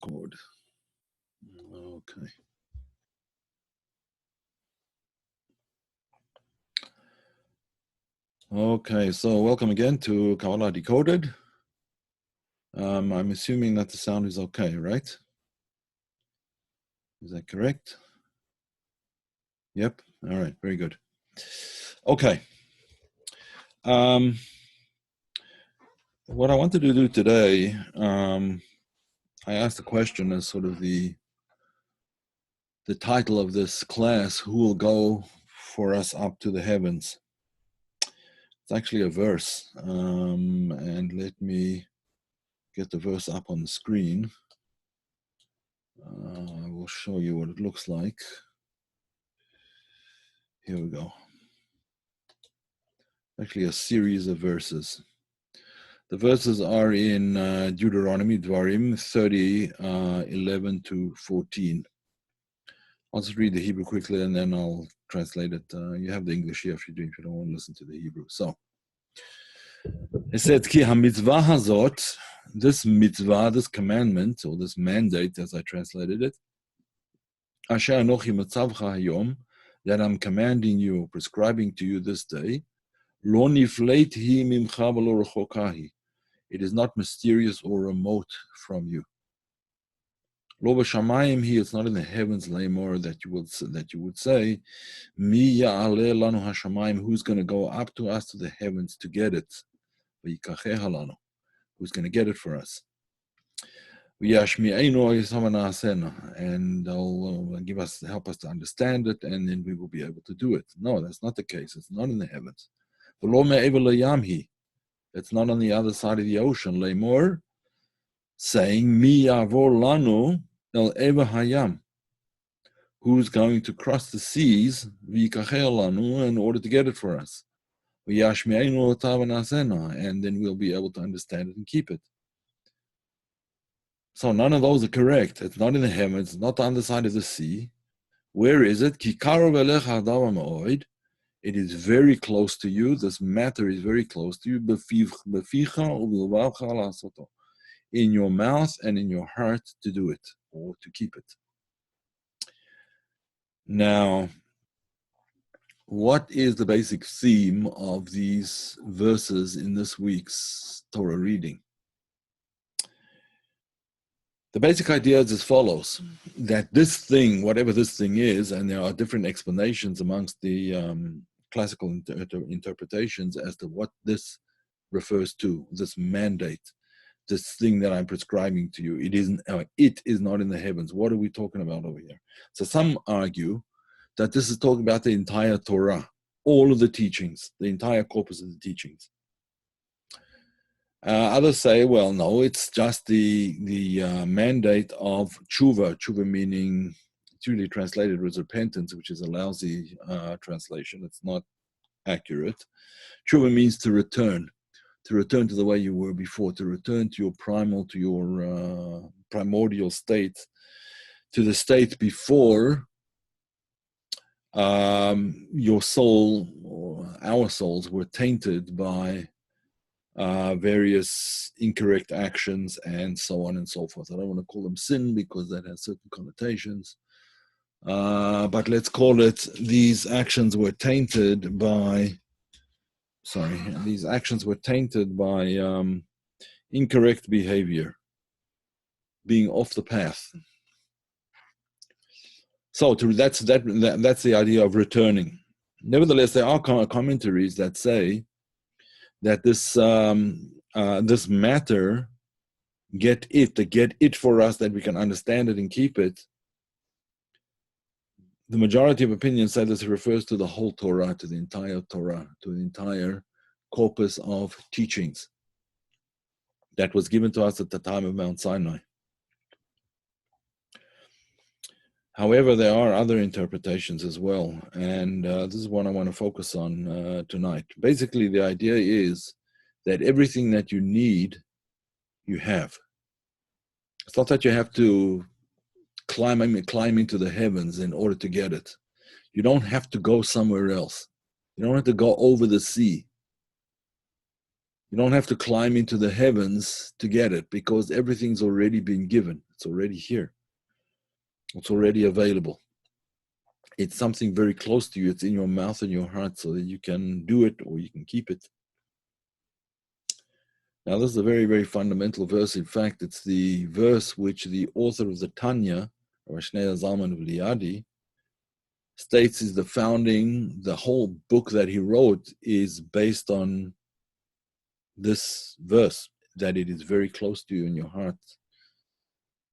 record. Okay. Okay, so welcome again to Kabbalah Decoded. I'm assuming that the sound is okay, right? Is that correct? Yep. All right, very good. Okay. What I wanted to do today, I asked a question as sort of the title of this class, who will go for us up to the heavens? It's actually a verse, and let me get the verse up on the screen. I will show you what it looks like. Here we go. Actually, a series of verses. The verses are in Deuteronomy, Dvarim 30, 11 to 14. I'll just read the Hebrew quickly and then I'll translate it. You have the English here if you don't want to listen to the Hebrew. So, it said, Ki ha-mitzvah hazot, this mitzvah, this commandment, or this mandate as I translated it, Asher anochi matzavcha hayom, that I'm commanding you, prescribing to you this day, lo nifleit hi mimcha v'lo rechoka hi. It is not mysterious or remote from you. Lo b'shamayim hi, it's not in the heavens, lemor, that you would say, mi ya'aleh lanu hashamayim, who's going to go up to us to the heavens to get it? V'yikacheha lanu, who's going to get it for us? And they'll help us to understand it, and then we will be able to do it. No, that's not the case. It's not in the heavens. It's not on the other side of the ocean. Lemor, saying, Mi yavor lanu el eva hayam, who's going to cross the seas, v'yikachel lanu, in order to get it for us. And then we'll be able to understand it and keep it. So none of those are correct. It's not in the heavens, it's not on the side of the sea. Where is it? It is very close to you. This matter is very close to you. In your mouth and in your heart to do it, or to keep it. Now, what is the basic theme of these verses in this week's Torah reading? The basic idea is as follows, that this thing, whatever this thing is, and there are different explanations amongst the classical interpretations as to what this refers to, this mandate, this thing that I'm prescribing to you. It is not in the heavens. What are we talking about over here? So some argue that this is talking about the entire Torah, all of the teachings, the entire corpus of the teachings. Others say, well, no, it's just the mandate of tshuva. Tshuva meaning, it's usually translated as repentance, which is a lousy translation. It's not accurate. Tshuva means to return to the way you were before, to return to your primordial state, to the state before your soul, or our souls, were tainted by various incorrect actions and so on and so forth. I don't want to call them sin because that has certain connotations. But let's call it, these actions were tainted by incorrect behavior, being off the path. So that's the idea of returning. Nevertheless, there are commentaries that say that this matter, get it for us, that we can understand it and keep it. The majority of opinions say this refers to the whole Torah, to the entire Torah, to the entire corpus of teachings that was given to us at the time of Mount Sinai. However, there are other interpretations as well, and this is one I want to focus on tonight. Basically, the idea is that everything that you need, you have. It's not that you have to climb into the heavens in order to get it. You don't have to go somewhere else. You don't have to go over the sea. You don't have to climb into the heavens to get it, because everything's already been given. It's already here. It's already available. It's something very close to you. It's in your mouth and your heart, so that you can do it or you can keep it. Now, this is a very, very fundamental verse. In fact, it's the verse which the author of the Tanya, Shneur Zalman of Liadi, states is the whole book that he wrote is based on this verse, that it is very close to you in your heart,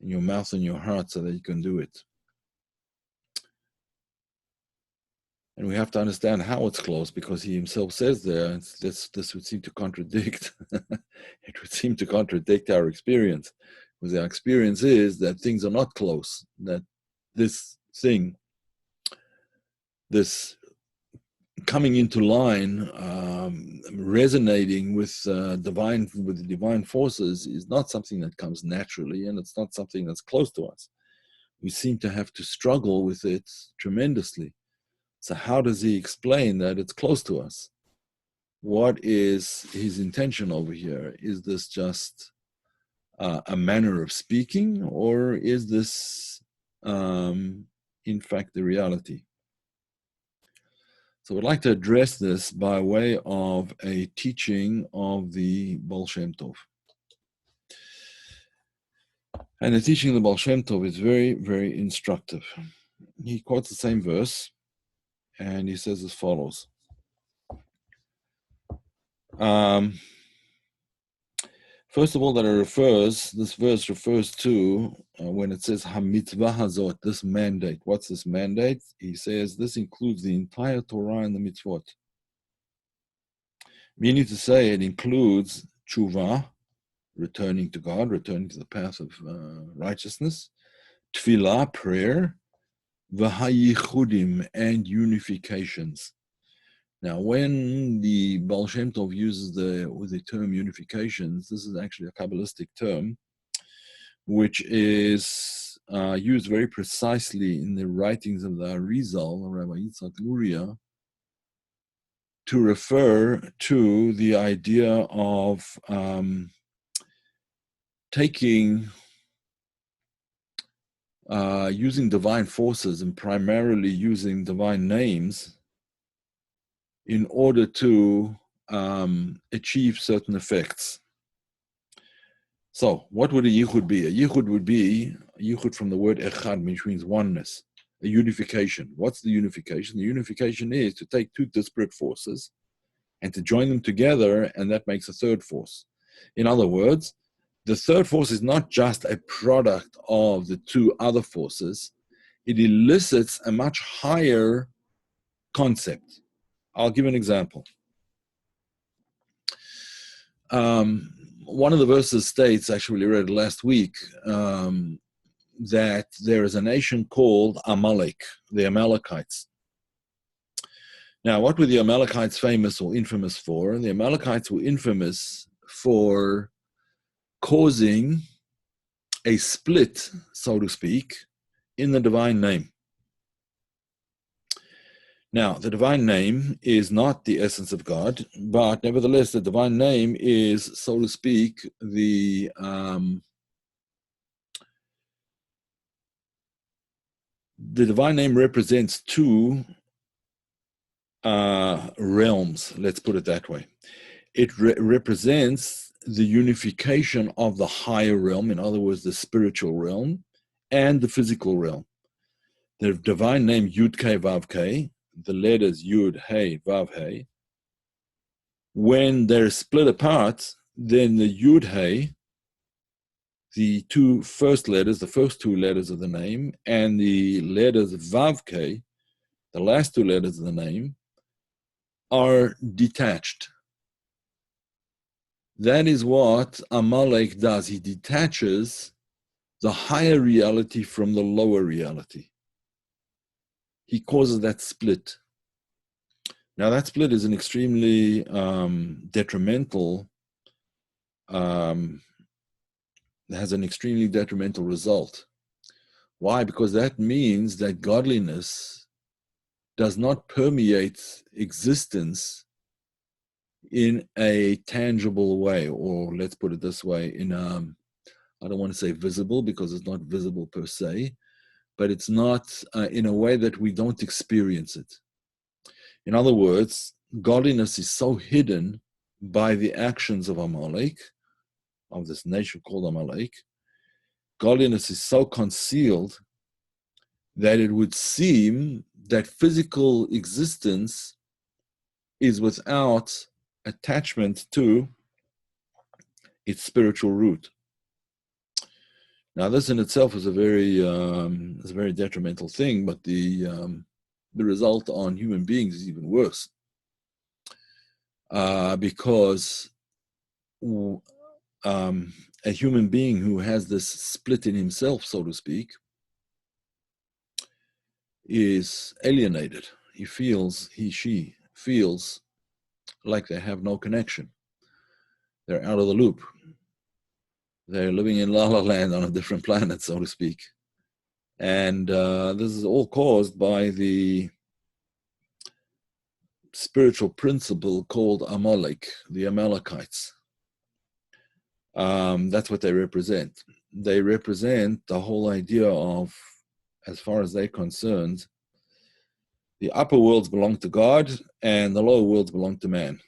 in your mouth and your heart, so that you can do it. And we have to understand how it's close, because he himself says there, this would seem to contradict, it would seem to contradict our experience. Because our experience is that things are not close, that this thing, this coming into line, resonating with the divine forces is not something that comes naturally, and it's not something that's close to us. We seem to have to struggle with it tremendously. So how does he explain that it's close to us? What is his intention over here? Is this just a manner of speaking, or is this in fact the reality? So I'd like to address this by way of a teaching of the Baal Shem Tov. And the teaching of the Baal Shem Tov is very, very instructive. He quotes the same verse, and he says as follows. First of all, this verse refers to when it says ha-mitzvah hazot, this mandate. What's this mandate? He says this includes the entire Torah and the mitzvot. Meaning to say, it includes tshuva, returning to God, returning to the path of righteousness, tefillah, prayer, v'hayichudim, and unifications. Now, when the Baal Shem Tov uses the term unifications, this is actually a Kabbalistic term, which is used very precisely in the writings of the Arizal, Rabbi Yitzhak Luria, to refer to the idea of taking, using divine forces and primarily using divine names in order to achieve certain effects. So, what would a yichud be? A yichud would be a yichud from the word echad, which means oneness, a unification. What's the unification? The unification is to take two disparate forces and to join them together, and that makes a third force. In other words, the third force is not just a product of the two other forces, it elicits a much higher concept. I'll give an example. One of the verses states, actually we read it last week, that there is a nation called Amalek, the Amalekites. Now, what were the Amalekites famous or infamous for? The Amalekites were infamous for causing a split, so to speak, in the divine name. Now, the divine name is not the essence of God, but nevertheless, the divine name is, so to speak, the divine name represents two realms, let's put it that way. It represents the unification of the higher realm, in other words, the spiritual realm, and the physical realm. The divine name Yud-Kei Vav-Kei, the letters Yud, Hey, Vav, Hey, when they're split apart, then the Yud, Hey, the first two letters of the name, and the letters Vav, Kei, the last two letters of the name, are detached. That is what Amalek does. He detaches the higher reality from the lower reality. He causes that split. Now, that split is an extremely detrimental, has an extremely detrimental result. Why? Because that means that godliness does not permeate existence in a tangible way, or let's put it this way, in a I don't want to say visible because it's not visible per se, but it's not in a way that we don't experience it. In other words, godliness is so hidden by the actions of Amalek, of this nation called Amalek. Godliness is so concealed that it would seem that physical existence is without attachment to its spiritual root. Now, this in itself is a very detrimental thing, but the result on human beings is even worse, because a human being who has this split in himself, so to speak, is alienated. She feels like they have no connection. They're out of the loop. They're living in La La Land on a different planet, so to speak. And this is all caused by the spiritual principle called Amalek, the Amalekites. That's what they represent. They represent the whole idea of, as far as they're concerned, the upper worlds belong to God and the lower worlds belong to man.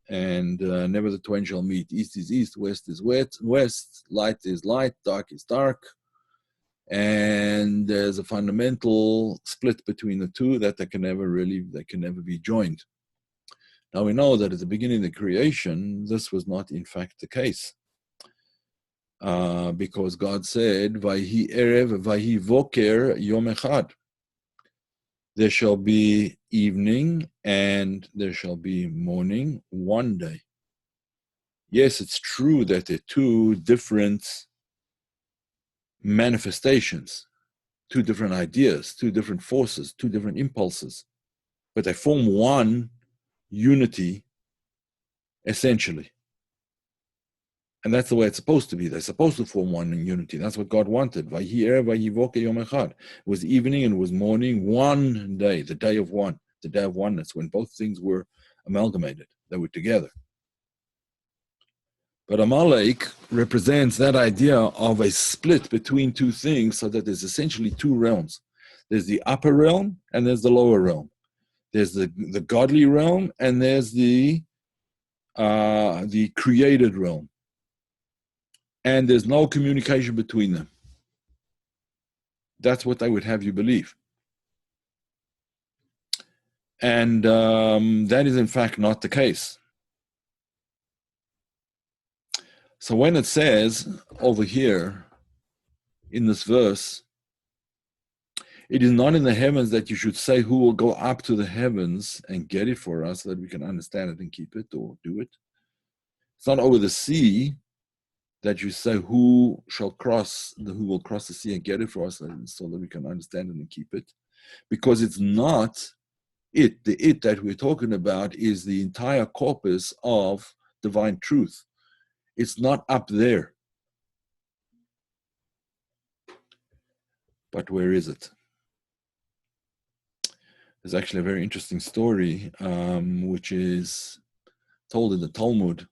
And never the twain shall meet. East is east, west is west, light is light, dark is dark. And there's a fundamental split between the two that they can never be joined. Now we know that at the beginning of the creation, this was not in fact the case. Because God said, Vayhi erev, vayhi voker, yom echad. There shall be evening and there shall be morning one day. Yes, it's true that they're two different manifestations, two different ideas, two different forces, two different impulses, but they form one unity, essentially. And that's the way it's supposed to be. They're supposed to form one in unity. That's what God wanted. It was evening and it was morning, one day, the day of one, the day of oneness, when both things were amalgamated. They were together. But Amalek represents that idea of a split between two things, so that there's essentially two realms. There's the upper realm and there's the lower realm. There's the godly realm and there's the created realm. And there's no communication between them. That's what they would have you believe. And that is in fact not the case. So when it says over here in this verse, it is not in the heavens that you should say who will go up to the heavens and get it for us so that we can understand it and keep it or do it. It's not over the sea that you say who will cross the sea and get it for us so that we can understand it and keep it. Because it's not it. The it that we're talking about is the entire corpus of divine truth. It's not up there. But where is it? There's actually a very interesting story which is told in the Talmud.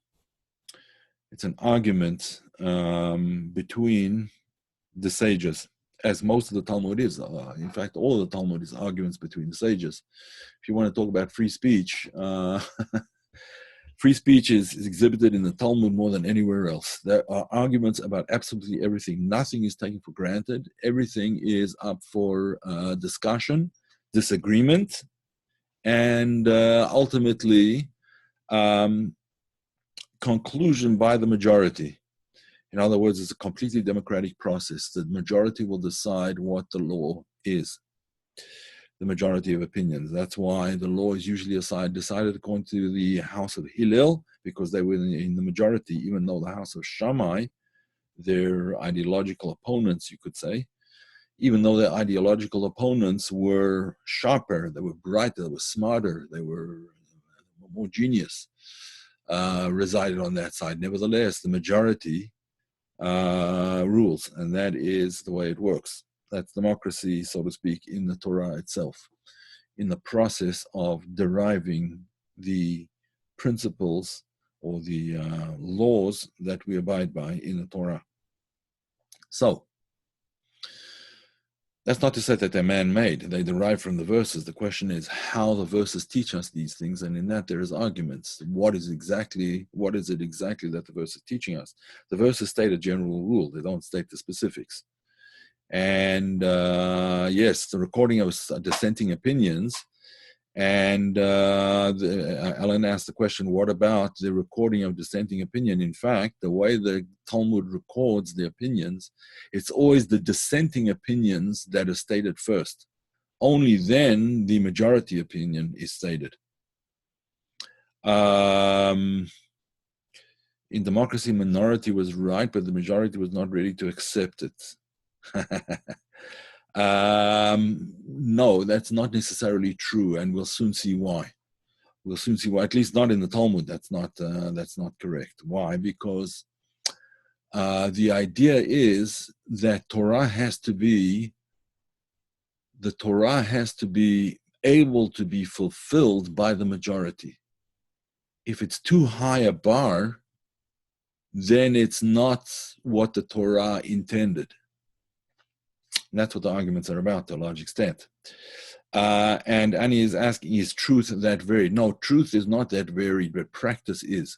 It's an argument between the sages, as most of the Talmud is. In fact, all of the Talmud is arguments between the sages. If you want to talk about free speech, free speech is exhibited in the Talmud more than anywhere else. There are arguments about absolutely everything. Nothing is taken for granted. Everything is up for discussion, disagreement, and ultimately conclusion by the majority. In other words, it's a completely democratic process. The majority will decide what the law is. The majority of opinions. That's why the law is usually decided according to the house of Hillel, because they were in the majority, even though the house of Shammai, their ideological opponents, you could say, even though their ideological opponents were sharper, they were brighter, they were smarter, they were more genius, resided on that side. Nevertheless, the majority rules, and that is the way it works. That's democracy, so to speak, in the Torah itself, in the process of deriving the principles or the laws that we abide by in the Torah. So, that's not to say that they're man-made. They derive from the verses. The question is how the verses teach us these things, and in that there is arguments. What is it exactly that the verse is teaching us? The verses state a general rule. They don't state the specifics. And yes, the recording of dissenting opinions. And Alan asked the question, what about the recording of dissenting opinion? In fact, the way the Talmud records the opinions, it's always the dissenting opinions that are stated first. Only then the majority opinion is stated. In democracy, minority was right, but the majority was not ready to accept it. No, that's not necessarily true, and we'll soon see why. We'll soon see why. At least not in the Talmud. That's not correct. Why? Because the idea is that the Torah has to be able to be fulfilled by the majority. If it's too high a bar, then it's not what the Torah intended. And that's what the arguments are about to a large extent. And Annie is asking, is truth that varied? No, truth is not that varied, but practice is.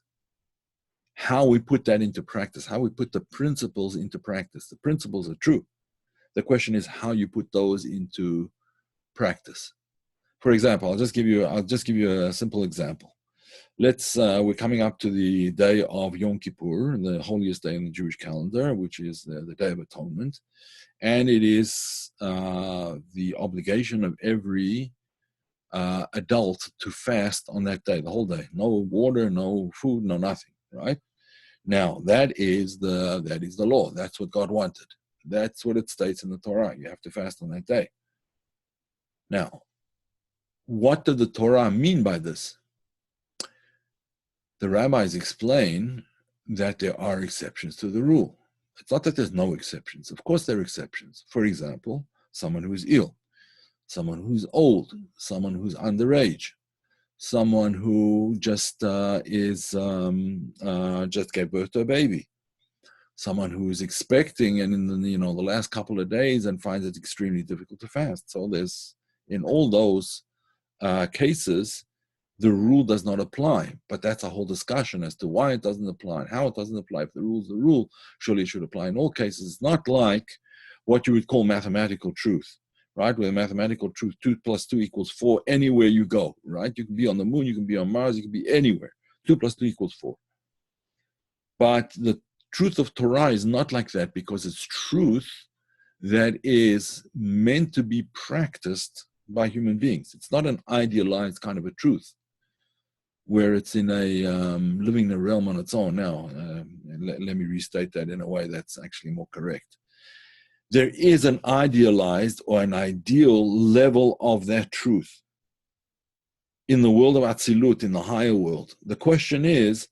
How we put that into practice, how we put the principles into practice. The principles are true. The question is how you put those into practice. For example, I'll just give you a simple example. We're coming up to the day of Yom Kippur, the holiest day in the Jewish calendar, which is the Day of Atonement. And it is the obligation of every adult to fast on that day, the whole day. No water, no food, no nothing, right? Now, that is the law. That's what God wanted. That's what it states in the Torah. You have to fast on that day. Now, what did the Torah mean by this? The rabbis explain that there are exceptions to the rule. It's not that there's no exceptions. Of course there are exceptions. For example, someone who is ill, someone who's old, someone who's underage, someone who just just gave birth to a baby, someone who is expecting and in the last couple of days and finds it extremely difficult to fast. So there's, in all those cases, the rule does not apply, but that's a whole discussion as to why it doesn't apply and how it doesn't apply. If the rule's the rule, surely it should apply in all cases. It's not like what you would call mathematical truth, right? Where mathematical truth, 2 + 2 = 4 anywhere you go, right? You can be on the moon, you can be on Mars, you can be anywhere. 2 + 2 = 4. But the truth of Torah is not like that, because it's truth that is meant to be practiced by human beings. It's not an idealized kind of a truth, where it's in a living in a realm on its own. Now, let me restate that in a way that's actually more correct. There is an idealized or an ideal level of that truth in the world of Atzilut, in the higher world. The question is,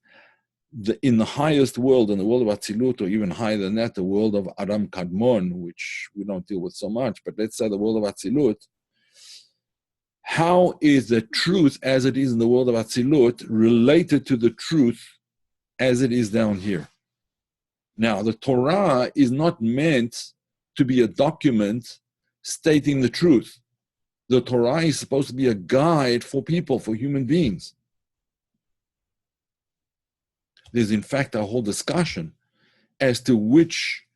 in the highest world, in the world of Atzilut, or even higher than that, the world of Adam Kadmon, which we don't deal with so much, but let's say the world of Atzilut, how is the truth as it is in the world of Atzilut related to the truth as it is down here? Now, the Torah is not meant to be a document stating the truth. The Torah is supposed to be a guide for people, for human beings. There's in fact a whole discussion as to which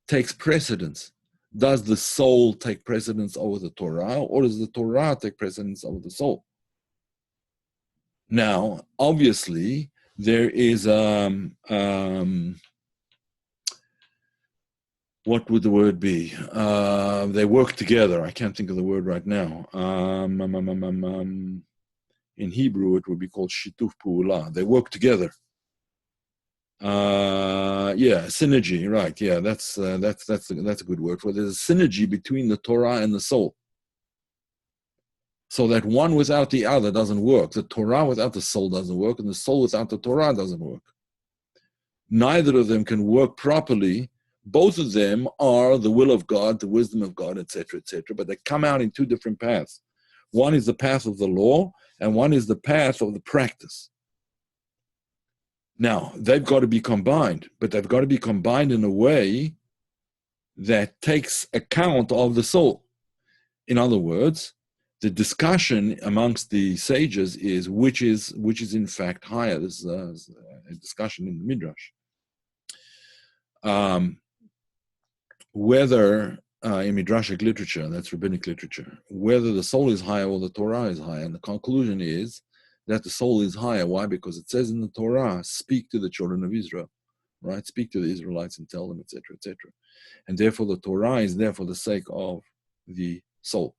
takes precedence. Does the soul take precedence over the Torah, or does the Torah take precedence over the soul? Now, obviously, there is what would the word be? They work together. I can't think of the word right now. In Hebrew, it would be called shituf pu'ula. They work together. Synergy, right? Yeah, that's a good word for it. There's a synergy between the Torah and the soul, so that one without the other doesn't work. The Torah without the soul doesn't work, and the soul without the Torah doesn't work. Neither of them can work properly. Both of them are the will of God, the wisdom of God, etc., etc. But they come out in two different paths. One is the path of the law, and one is the path of the practice. Now, they've got to be combined, but they've got to be combined in a way that takes account of the soul. In other words, the discussion amongst the sages is which is in fact higher. This is a discussion in the Midrash. Whether in Midrashic literature, that's rabbinic literature, whether the soul is higher or the Torah is higher. And the conclusion is that the soul is higher. Why? Because it says in the Torah, speak to the children of Israel, right? Speak to the Israelites and tell them, etc., etc. And therefore the Torah is there for the sake of the soul.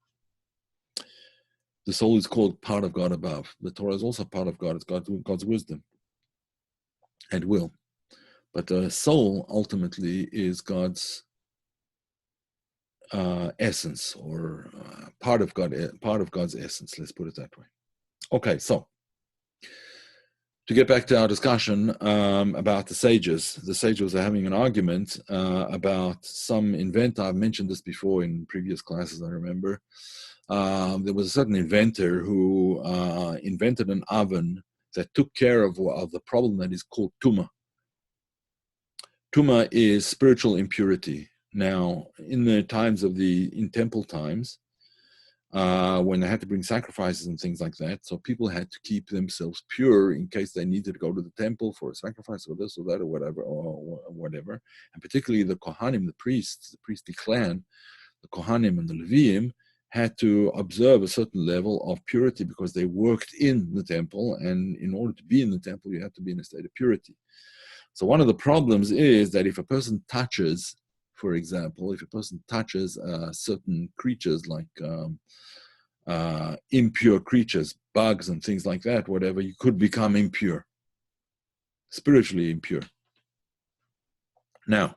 The soul is called part of God above. The Torah is also part of God. It's God's wisdom and will. But the soul ultimately is God's essence, or part of God's essence. Let's put it that way. Okay, so to get back to our discussion about the sages are having an argument about some inventor. I've mentioned this before in previous classes, I remember. There was a certain inventor who invented an oven that took care of the problem that is called tumah. Tumah is spiritual impurity. Now, in temple times, when they had to bring sacrifices and things like that, so people had to keep themselves pure in case they needed to go to the temple for a sacrifice or this or that or whatever. And particularly the Kohanim, the priestly clan, the Kohanim and the Leviim, had to observe a certain level of purity because they worked in the temple, and in order to be in the temple, you have to be in a state of purity. So one of the problems is that if a person touches, for example, certain creatures like impure creatures, bugs and things like that, whatever, you could become impure, spiritually impure. Now,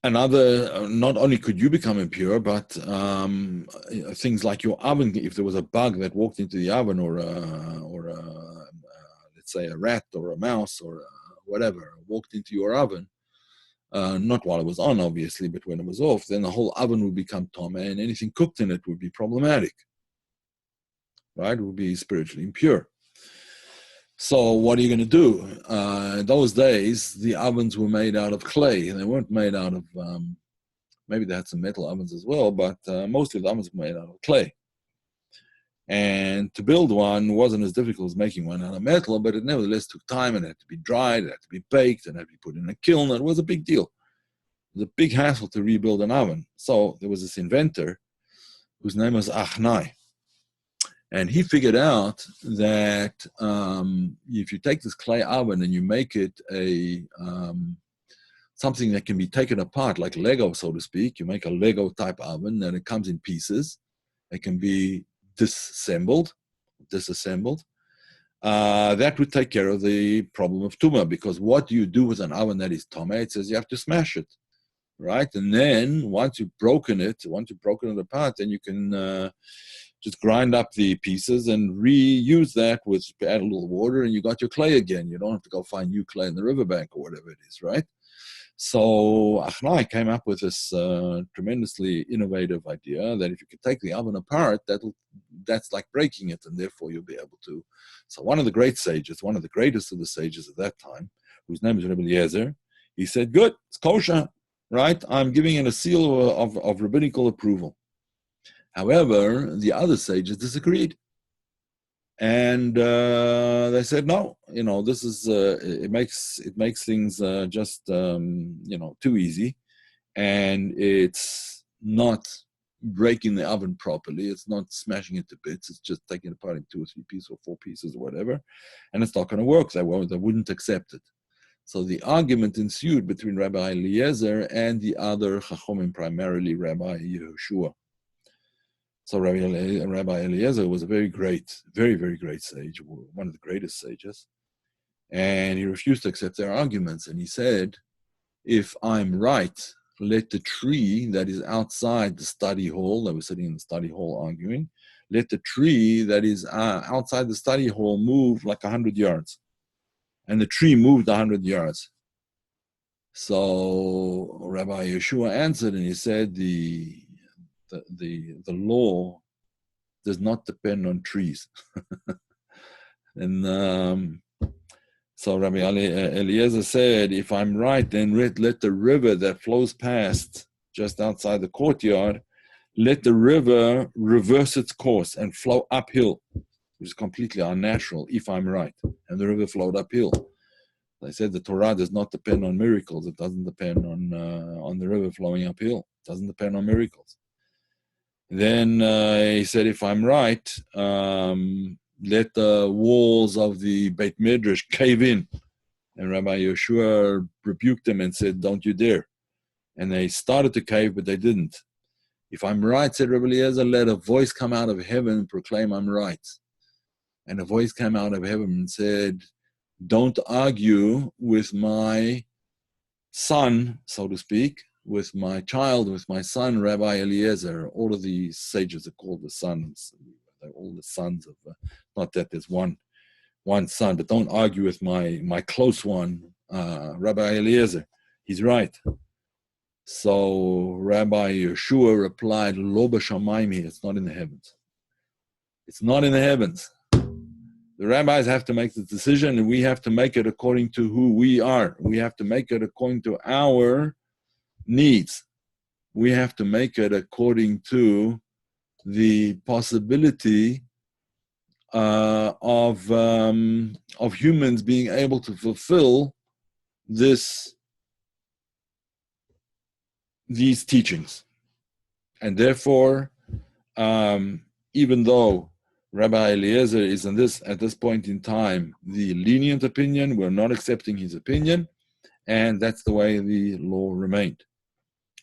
not only could you become impure, but things like your oven, if there was a bug that walked into the oven, or let's say a rat or a mouse or whatever, walked into your oven, not while it was on, obviously, but when it was off, then the whole oven would become tameh, and anything cooked in it would be problematic, right? It would be spiritually impure. So what are you going to do? In those days, the ovens were made out of clay, and they weren't made out of, maybe they had some metal ovens as well, but mostly the ovens were made out of clay. And to build one wasn't as difficult as making one out of metal, but it nevertheless took time, and it had to be dried, it had to be baked, and it had to be put in a kiln. It was a big deal. It was a big hassle to rebuild an oven. So there was this inventor whose name was Achnai. And he figured out that if you take this clay oven and you make it something that can be taken apart, like Lego, so to speak, you make a Lego type oven, and it comes in pieces. It can be disassembled. That would take care of the problem of tumah, because what do you do with an oven that is tameh? It says you have to smash it, right? And then once you've broken it apart, then you can just grind up the pieces and reuse that add a little water, and you got your clay again. You don't have to go find new clay in the riverbank or whatever it is, right? So Achnai came up with this tremendously innovative idea that if you could take the oven apart, that's like breaking it, and therefore you'll be able to. So one of the great sages, one of the greatest of the sages at that time, whose name is Rabbi Eliezer, he said, good, it's kosher, right? I'm giving it a seal of rabbinical approval. However, the other sages disagreed. And they said, no, this is, it makes things just, too easy. And it's not breaking the oven properly. It's not smashing it to bits. It's just taking it apart in 2 or 3 pieces or 4 pieces or whatever. And it's not going to work. They wouldn't accept it. So the argument ensued between Rabbi Eliezer and the other Chachomim, primarily Rabbi Yehoshua. So Rabbi Eliezer was a very, very great sage, one of the greatest sages. And he refused to accept their arguments. And he said, if I'm right, let the tree that is outside the study hall, they were sitting in the study hall arguing, let the tree that is outside the study hall move like 100 yards. And the tree moved 100 yards. So Rabbi Yeshua answered, and he said, the law does not depend on trees. And So Rabbi Eliezer said, if I'm right, then let the river that flows past just outside the courtyard, let the river reverse its course and flow uphill, which is completely unnatural, if I'm right. And the river flowed uphill. They said the Torah does not depend on miracles. It doesn't depend on the river flowing uphill. It doesn't depend on miracles. Then he said, if I'm right, let the walls of the Beit Midrash cave in. And Rabbi Yeshua rebuked them and said, don't you dare. And they started to cave, but they didn't. If I'm right, said Rabbi Eliezer, let a voice come out of heaven and proclaim I'm right. And a voice came out of heaven and said, don't argue with my son, so to speak, with my child, with my son, Rabbi Eliezer. All of the sages are called the sons. They're all the sons of, not that there's one son, but don't argue with my close one, Rabbi Eliezer. He's right. So Rabbi Yeshua replied, Lo b'shamayim, it's not in the heavens. It's not in the heavens. The rabbis have to make the decision, and we have to make it according to who we are. We have to make it according to our needs. We have to make it according to the possibility of humans being able to fulfill these teachings. And therefore, even though Rabbi Eliezer is at this point in time the lenient opinion, we're not accepting his opinion, and that's the way the law remained.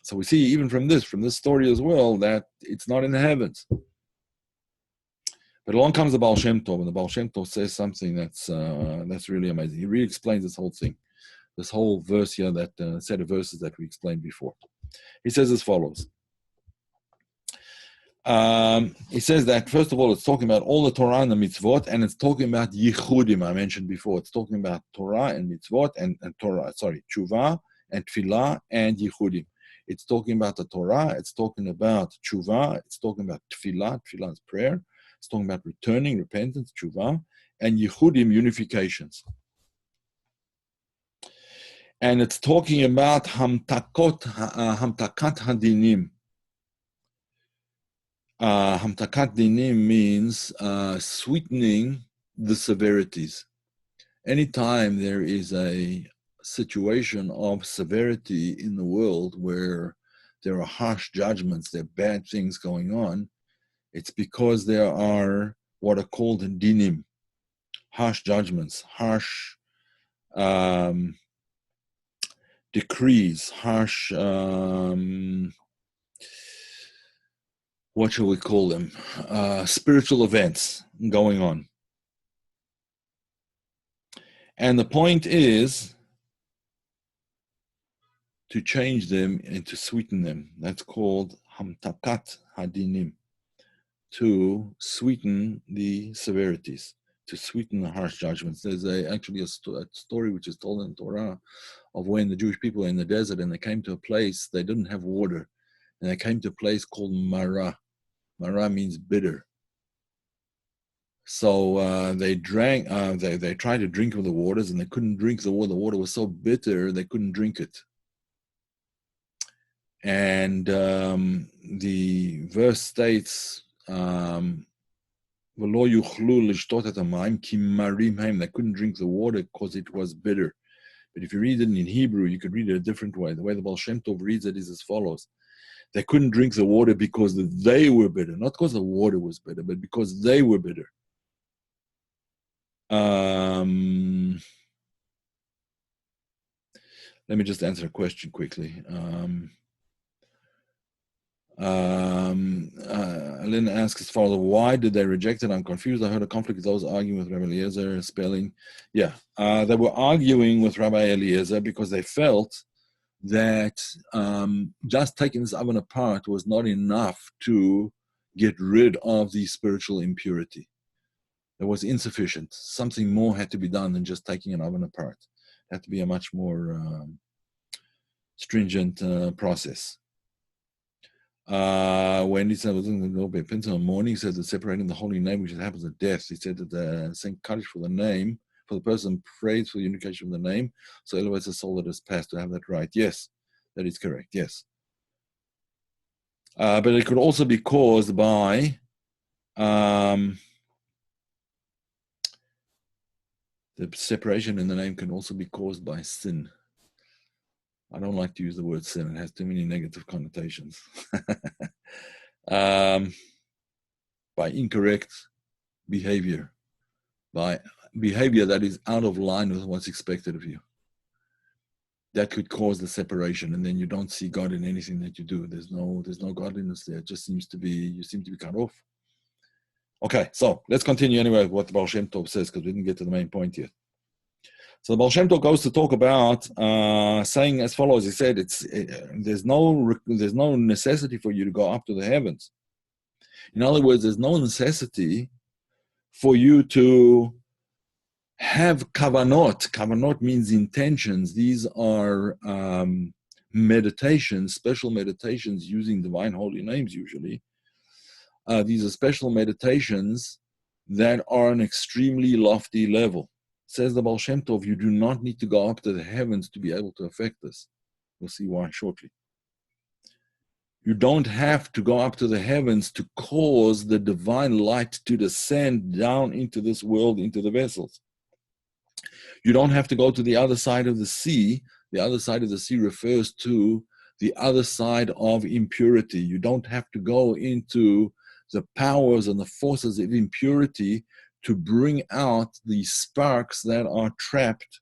So we see even from this story as well, that it's not in the heavens. But along comes the Baal Shem Tov, and the Baal Shem Tov says something that's really amazing. He really explains this whole thing, this whole verse here, that set of verses that we explained before. He says as follows. He says that, first of all, it's talking about all the Torah and the mitzvot, and it's talking about yichudim, I mentioned before. It's talking about Torah and mitzvot, and tshuva and tefillah and yichudim. It's talking about the Torah, it's talking about tshuva, it's talking about tefillah is prayer, it's talking about returning, repentance, tshuva, and yichudim, unifications. And it's talking about hamtakat hadinim. Hamtakat dinim means sweetening the severities. Anytime there is a situation of severity in the world where there are harsh judgments, there are bad things going on, it's because there are what are called dinim, harsh judgments, harsh decrees, harsh what shall we call them? Spiritual events going on. And the point is to change them and to sweeten them. That's called hamtakat hadinim, to sweeten the severities, to sweeten the harsh judgments. There's actually a story which is told in Torah of when the Jewish people were in the desert and they came to a place, they didn't have water. And they came to a place called Marah. Marah means bitter. So they drank. They tried to drink of the waters, and they couldn't drink the water. The water was so bitter they couldn't drink it. And the verse states, "V'lo yuchlu lishtot et hamayim ki marim haim." They couldn't drink the water because it was bitter. But if you read it in Hebrew, you could read it a different way. The way the Baal Shem Tov reads it is as follows. They couldn't drink the water because they were bitter. Not because the water was bitter, but because they were bitter. Let me just answer a question quickly. Lynn asks as follows, why did they reject it? I'm confused. I heard a conflict with those arguing with Rabbi Eliezer, spelling. Yeah, they were arguing with Rabbi Eliezer because they felt that just taking this oven apart was not enough to get rid of the spiritual impurity. It was insufficient. Something more had to be done than just taking an oven apart. It had to be a much more stringent process. When he said, in the morning, he said that separating the holy name, which happens at death, he said that saying Kaddish for the name, for the person prays for the unification of the name, so elevates the soul that has passed to have that right. Yes, that is correct, yes. But it could also be caused by the separation in the name can also be caused by sin. I don't like to use the word sin. It has too many negative connotations. By incorrect behavior, by behavior that is out of line with what's expected of you. That could cause the separation, and then you don't see God in anything that you do. There's no godliness there. It just seems to be, you seem to be cut off. Okay, so let's continue anyway with what the Baal Shem Tov says, because we didn't get to the main point yet. So the Baal Shem Tov goes to talk about saying as follows. He said, there's no necessity for you to go up to the heavens. In other words, there's no necessity for you to have kavanot. Kavanot means intentions. These are meditations, special meditations using divine holy names usually. These are special meditations that are an extremely lofty level. Says the Baal Shem Tov, you do not need to go up to the heavens to be able to affect this. We'll see why shortly. You don't have to go up to the heavens to cause the divine light to descend down into this world, into the vessels. You don't have to go to the other side of the sea. The other side of the sea refers to the other side of impurity. You don't have to go into the powers and the forces of impurity to bring out the sparks that are trapped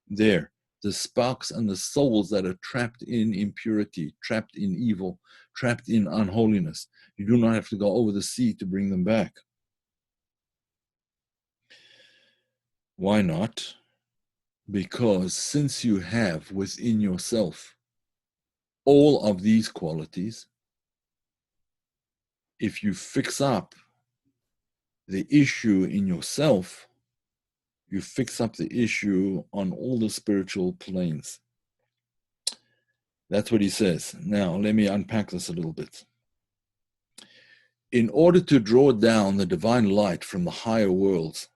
there. The sparks and the souls that are trapped in impurity, trapped in evil, trapped in unholiness. You do not have to go over the sea to bring them back. Why not? Because since you have within yourself all of these qualities, if you fix up the issue in yourself, you fix up the issue on all the spiritual planes. That's what he says. Now, let me unpack this a little bit. In order to draw down the divine light from the higher worlds,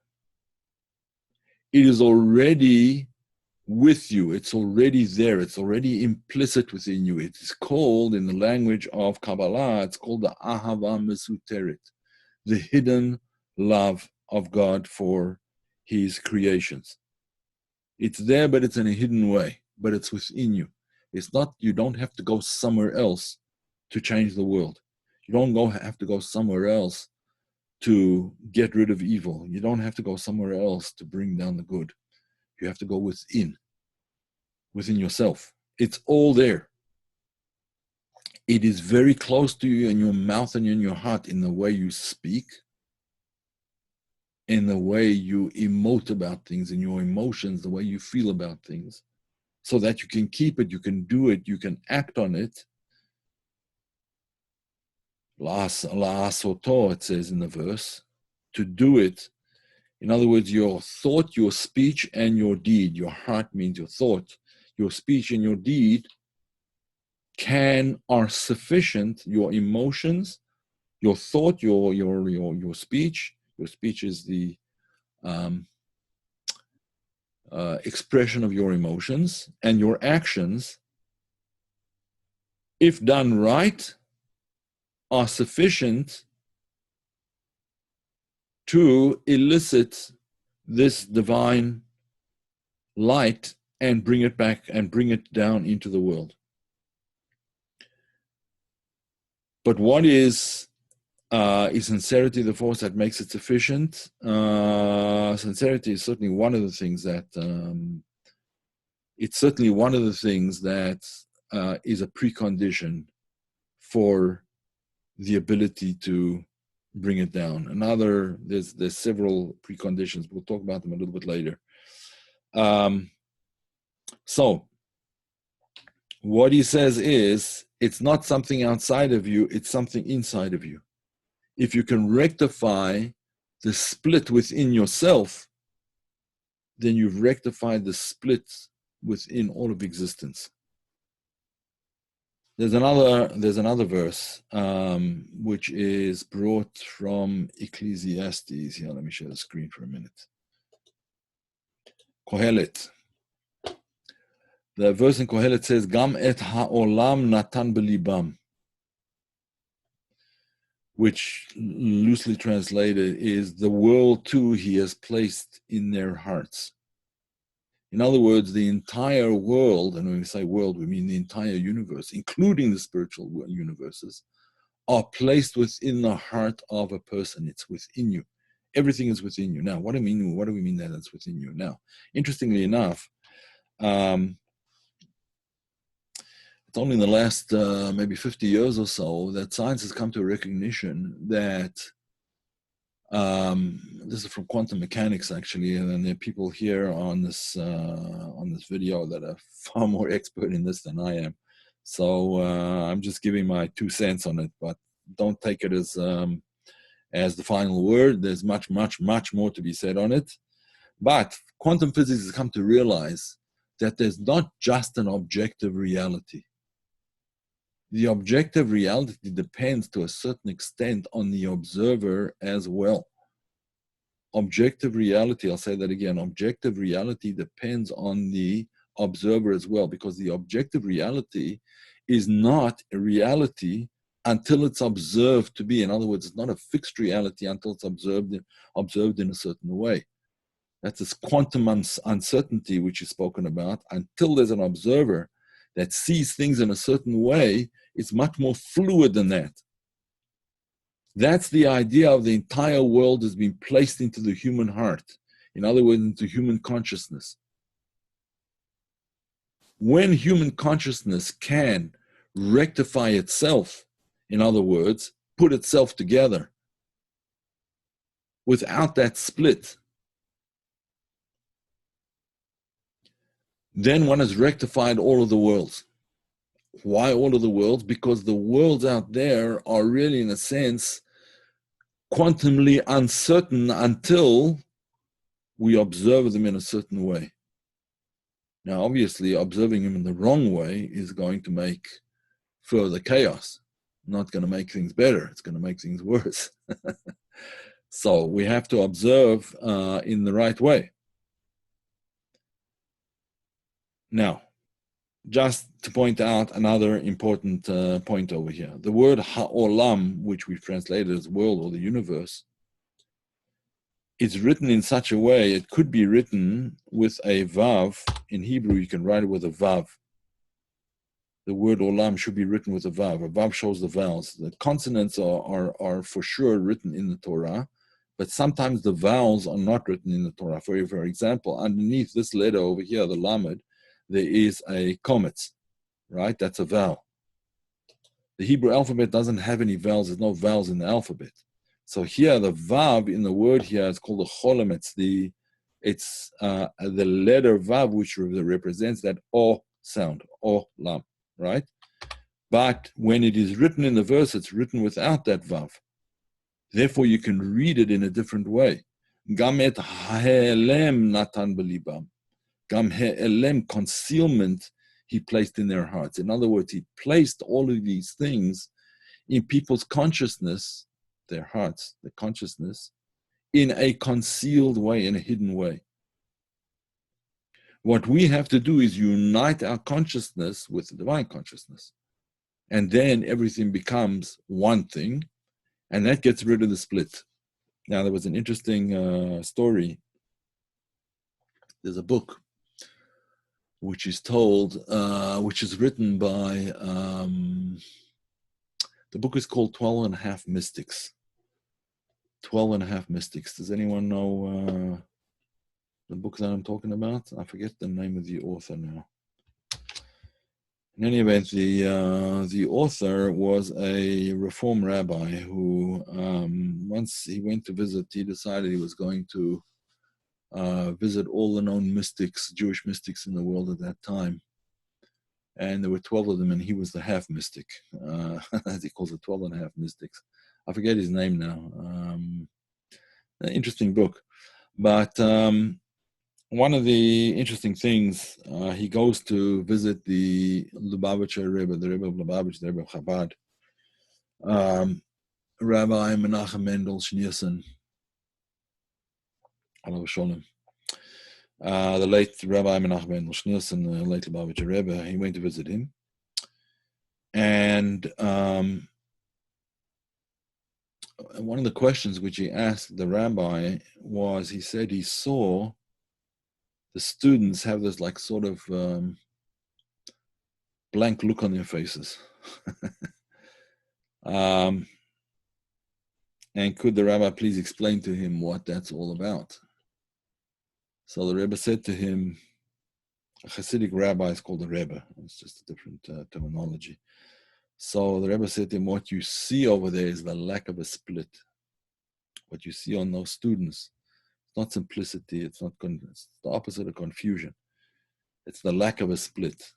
it is already with you. It's already there. It's already implicit within you. It is called, in the language of Kabbalah, it's called the Ahava Mesuteret, the hidden love of God for his creations. It's there, but it's in a hidden way, but it's within you. It's not, you don't have to go somewhere else to change the world. You don't have to go somewhere else to get rid of evil. You don't have to go somewhere else to bring down the good. You have to go within yourself. It's all there. It is very close to you in your mouth and in your heart, in the way you speak, in the way you emote about things, in your emotions, the way you feel about things, so that you can keep it, you can do it, you can act on it. La'asoto, it says in the verse, to do it. In other words, your thought, your speech, and your deed. Your heart means your thought. Your speech and your deed are sufficient. Your emotions, your thought, your speech. Your speech is the expression of your emotions, and your actions, if done right, are sufficient to elicit this divine light and bring it back and bring it down into the world. But what is sincerity the force that makes it sufficient? Sincerity is certainly one of the things that is a precondition for the ability to bring it down. There's several preconditions. We'll talk about them a little bit later. So what he says is, it's not something outside of you, it's something inside of you. If you can rectify the split within yourself, then you've rectified the split within all of existence. There's another verse which is brought from Ecclesiastes. Here, let me share the screen for a minute. Kohelet. The verse in Kohelet says, Gam et ha'olam natan belibam, which loosely translated is the world too he has placed in their hearts. In other words, the entire world, and when we say world, we mean the entire universe, including the spiritual universes, are placed within the heart of a person. It's within you. Everything is within you. Now, what do we mean that it's within you? Now, interestingly enough, it's only in the last maybe 50 years or so that science has come to a recognition that this is from quantum mechanics, actually, and then there are people here on this video that are far more expert in this than I am. So I'm just giving my 2 cents on it, but don't take it as the final word. There's much more to be said on it. But quantum physics has come to realize that there's not just an objective reality. The objective reality depends to a certain extent on the observer as well. Objective reality, I'll say that again, objective reality depends on the observer as well, because the objective reality is not a reality until it's observed to be. In other words, it's not a fixed reality until it's observed in a certain way. That's this quantum uncertainty which is spoken about. Until there's an observer that sees things in a certain way, it's much more fluid than that. That's the idea of the entire world as being placed into the human heart. In other words, into human consciousness. When human consciousness can rectify itself, in other words, put itself together, without that split, then one has rectified all of the worlds. Why all of the worlds? Because the worlds out there are really, in a sense, quantumly uncertain until we observe them in a certain way. Now, obviously, observing them in the wrong way is going to make further chaos. Not going to make things better. It's going to make things worse. So we have to observe in the right way. Now, just to point out another important point over here. The word ha'olam, which we've translated as world or the universe, is written in such a way, it could be written with a vav. In Hebrew, you can write it with a vav. The word olam should be written with a vav. A vav shows the vowels. The consonants are for sure written in the Torah, but sometimes the vowels are not written in the Torah. For example, underneath this letter over here, the lamed, there is a kometz, right? That's a vowel. The Hebrew alphabet doesn't have any vowels. There's no vowels in the alphabet. So here, the vav in the word here is called the cholem. It's the letter vav which represents that o sound, o lam, right? But when it is written in the verse, it's written without that vav. Therefore, you can read it in a different way. Gam et ha'elem natan belibam. Gam he'elem, concealment, he placed in their hearts. In other words, he placed all of these things in people's consciousness, their hearts, the consciousness, in a concealed way, in a hidden way. What we have to do is unite our consciousness with the divine consciousness. And then everything becomes one thing, and that gets rid of the split. Now, there was an interesting story. There's a book which is told, which is written by, the book is called 12 and a Half Mystics. 12 and a Half Mystics. Does anyone know the book that I'm talking about? I forget the name of the author now. In any event, the author was a Reform rabbi who, once he went to visit, he decided he was going to visit all the known mystics, Jewish mystics in the world at that time. And there were 12 of them, and he was the half mystic, as he calls it, 12 and a Half Mystics. I forget his name now. An interesting book. But one of the interesting things, he goes to visit the Lubavitcher Rebbe, the Rebbe of Lubavitch, the Rebbe of Chabad, Rabbi Menachem Mendel Schneerson, Alav Sholem. The late Rabbi Menachem ben Moshe and the late Lubavitcher Rebbe, he went to visit him. And one of the questions which he asked the rabbi was, he said he saw the students have this like sort of blank look on their faces. And could the rabbi please explain to him what that's all about? So the Rebbe said to him, a Hasidic rabbi is called a Rebbe. It's just a different terminology. So the Rebbe said to him, what you see over there is the lack of a split. What you see on those students, it's not simplicity, it's the opposite of confusion. It's the lack of a split.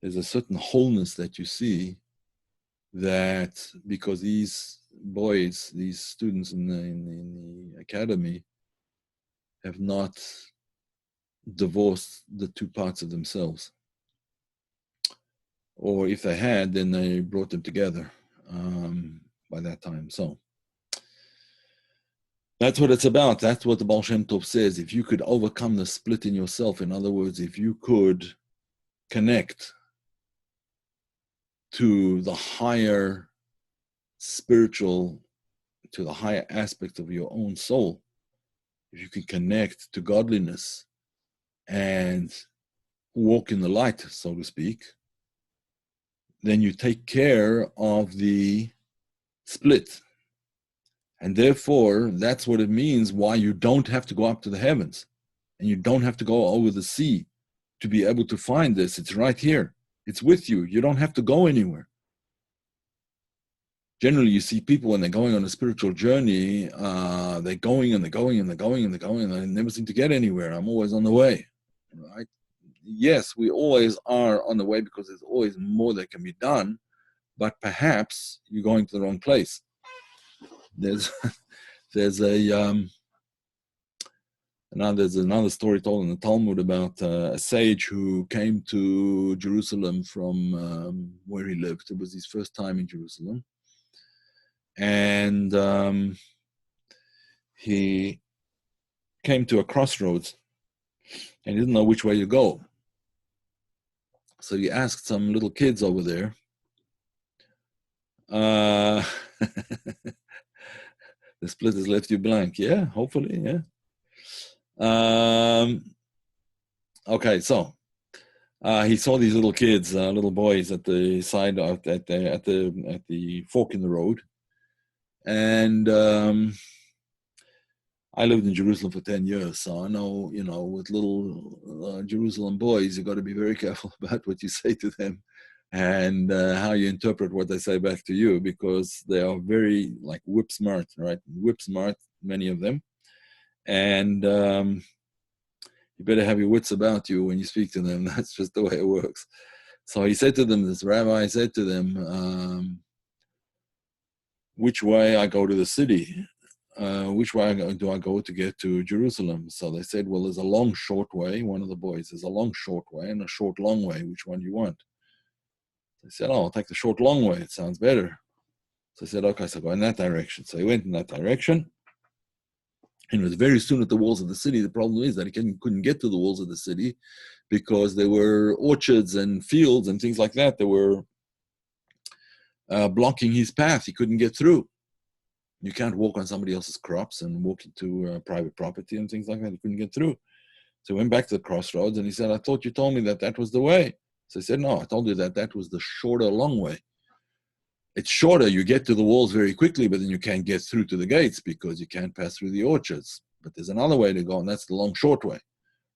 There's a certain wholeness that you see, that because these boys, these students in the academy have not divorced the two parts of themselves. Or if they had, then they brought them together by that time. So that's what it's about. That's what the Baal Shem Tov says. If you could overcome the split in yourself, in other words, if you could connect to the higher spiritual, to the higher aspect of your own soul, if you can connect to godliness and walk in the light, so to speak, then you take care of the split. And therefore, that's what it means why you don't have to go up to the heavens and you don't have to go over the sea to be able to find this. It's right here. It's with you. You don't have to go anywhere. Generally, you see people when they're going on a spiritual journey, they're going and they're going and they're going and they're going and they never seem to get anywhere. I'm always on the way, right? Yes, we always are on the way because there's always more that can be done, but perhaps you're going to the wrong place. There's another story told in the Talmud about a sage who came to Jerusalem from where he lived. It was his first time in Jerusalem. And he came to a crossroads and he didn't know which way to go. So he asked some little kids over there, the split has left you blank. Yeah, hopefully, yeah. Okay, so he saw these little kids, little boys at the side of at the fork in the road, and I lived in Jerusalem for 10 years, so I know, with little Jerusalem boys, you got to be very careful about what you say to them and how you interpret what they say back to you, because they are very like whip smart, right? Whip smart, many of them, and you better have your wits about you when you speak to them. That's just the way it works. So he said to them, this rabbi said to them, which way I go to the city? Which way do I go to get to Jerusalem? So they said, well, there's a long, short way. One of the boys, there's a long, short way and a short, long way. Which one do you want? They said, I'll take the short, long way. It sounds better. So I said, okay, so go in that direction. So he went in that direction. And it was very soon at the walls of the city. The problem is that he couldn't get to the walls of the city because there were orchards and fields and things like that that were blocking his path. He couldn't get through. You can't walk on somebody else's crops and walk into private property and things like that. He couldn't get through. So he went back to the crossroads and he said, I thought you told me that was the way. So he said, no, I told you that was the shorter, long way. It's shorter. You get to the walls very quickly, but then you can't get through to the gates because you can't pass through the orchards. But there's another way to go, and that's the long, short way,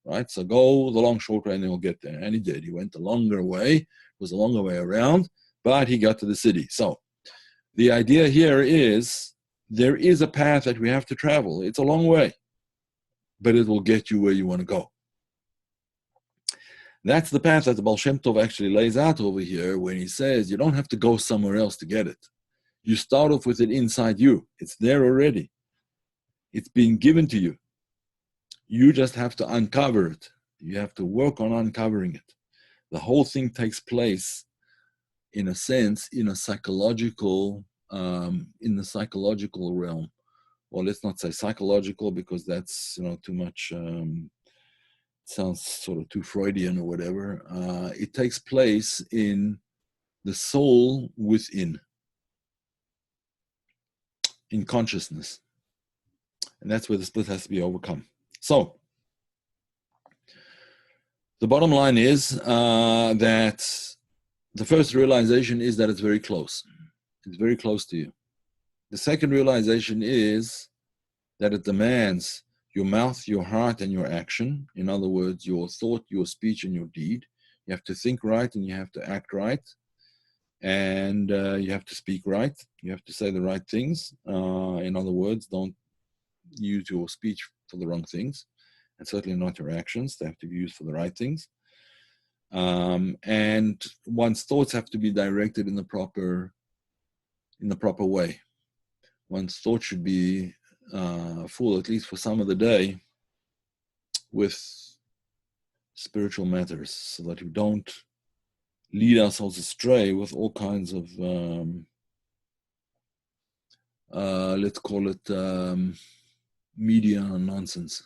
right? So go the long, short way, and then you'll get there. And he did. He went the longer way. It was a longer way around, but he got to the city. So the idea here is there is a path that we have to travel. It's a long way, but it will get you where you want to go. That's the path that the Baal Shem Tov actually lays out over here when he says you don't have to go somewhere else to get it. You start off with it inside you. It's there already. It's being given to you. You just have to uncover it. You have to work on uncovering it. The whole thing takes place, in a sense, in the psychological realm or let's not say psychological, because that's too much. Sounds sort of too Freudian or whatever. It takes place in the soul within, in consciousness, and that's where the split has to be overcome. So the bottom line is that the first realization is that it's very close. It's very close to you. The second realization is that it demands your mouth, your heart, and your action. In other words, your thought, your speech, and your deed. You have to think right, and you have to act right, and you have to speak right. You have to say the right things. In other words, don't use your speech for the wrong things, and certainly not your actions. They have to be used for the right things. And one's thoughts have to be directed in the proper way. One's thought should be full, at least for some of the day, with spiritual matters, so that we don't lead ourselves astray with all kinds of, let's call it media nonsense.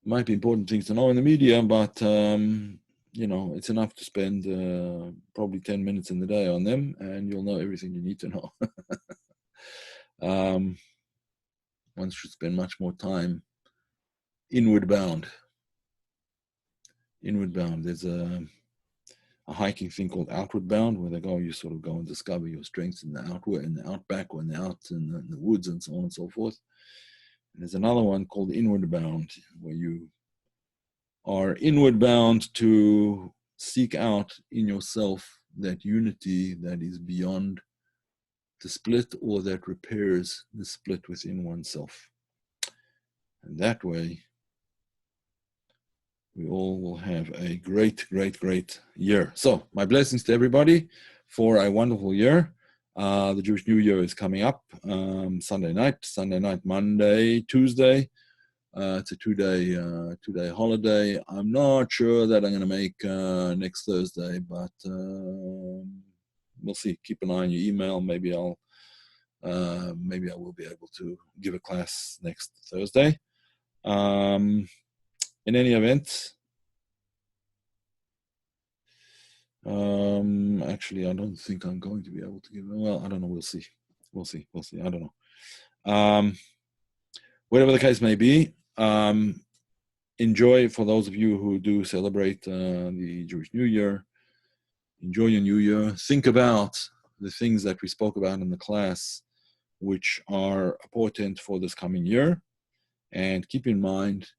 Might be important things to know in the media, but it's enough to spend probably 10 minutes in the day on them, and you'll know everything you need to know. One should spend much more time inward bound. There's a hiking thing called outward bound, where you sort of go and discover your strengths in the outward, in the outback, or in the woods, and so on and so forth. And there's another one called inward bound, where you are inward bound to seek out in yourself that unity that is beyond the split, or that repairs the split within oneself. And that way, we all will have a great, great, great year. So my blessings to everybody for a wonderful year. The Jewish New Year is coming up Sunday night, Monday, Tuesday. It's a two-day holiday. I'm not sure that I'm going to make next Thursday, but we'll see. Keep an eye on your email. Maybe I will be able to give a class next Thursday. In any event, actually, I don't think I'm going to be able to give. Well, I don't know. We'll see. I don't know. Whatever the case may be, enjoy. For those of you who do celebrate the Jewish New Year, enjoy your New Year. Think about the things that we spoke about in the class, which are important for this coming year, and keep in mind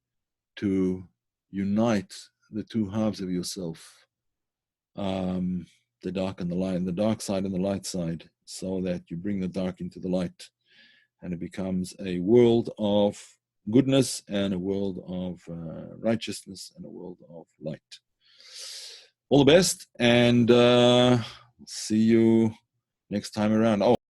to unite the two halves of yourself, the dark and the light, and the dark side and the light side, so that you bring the dark into the light, and it becomes a world of goodness and a world of righteousness and a world of light. All the best, and see you next time around.